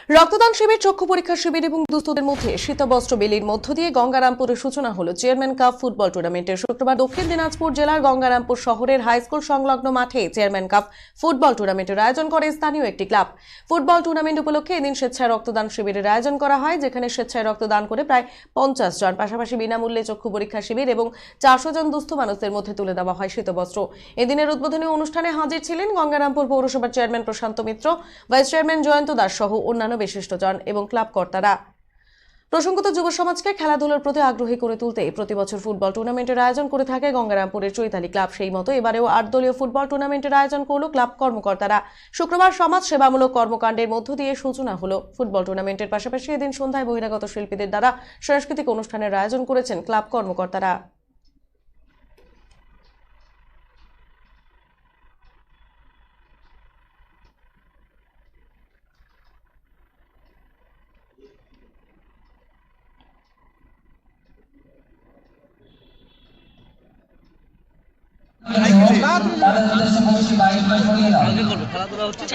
রক্তদান শিবির, চক্ষু পরীক্ষা শিবির এবং দুস্থদের মধ্যে শীতবস্ত্র বিলির মধ্য দিয়ে গঙ্গারামপুরের সূচনা হলো চেয়ারম্যান কাপ ফুটবল টুর্নামেন্টের। শুক্রবার দক্ষিণ দিনাজপুর জেলার গঙ্গারামপুর শহরের হাইস্কুল সংলগ্ন মাঠে চেয়ারম্যান কাপ ফুটবল টুর্নামেন্টের আয়োজন করে স্থানীয় একটি ক্লাব। ফুটবল টুর্নামেন্ট উপলক্ষে এদিন স্বেচ্ছায় রক্তদান শিবিরের আয়োজন করা হয়, যেখানে স্বেচ্ছায় রক্তদান করে প্রায় 50 জন, পাশাপাশি বিনামূল্যে চক্ষু পরীক্ষা শিবির এবং 400 জন দুস্থ মানুষদের মধ্যে তুলে দেওয়া হয় শীতবস্ত্র। এদিনের উদ্বোধনী অনুষ্ঠানে হাজির ছিলেন গঙ্গারামপুর পৌরসভার চেয়ারম্যান প্রশান্ত মিত্র, ভাইস চেয়ারম্যান জয়ন্ত দাস সহ অন্যান্য বিশিষ্টজন এবং ক্লাব কর্তারা। প্রসঙ্গত, যুব সমাজকে খেলাধুলার প্রতি আগ্রহী করে তুলতে প্রতি বছর ফুটবল টুর্নামেন্টের আয়োজন করে থাকে গঙ্গারামপুরের চৈতালি ক্লাব। সেই মতো এবারেও 8 দলীয় ফুটবল টুর্নামেন্টের আয়োজন করল ক্লাব কর্মকর্তারা। শুক্রবার সমাজ সেবামূলক কর্মকাণ্ডের মধ্য দিয়ে সূচনা হলো ফুটবল টুর্নামেন্টের। পাশাপাশি এদিন সন্ধ্যায় বহিরাগত শিল্পীদের দ্বারা সাংস্কৃতিক অনুষ্ঠানের আয়োজন করেছেন ক্লাব কর্মকর্তারা। খেলাধুলা হচ্ছে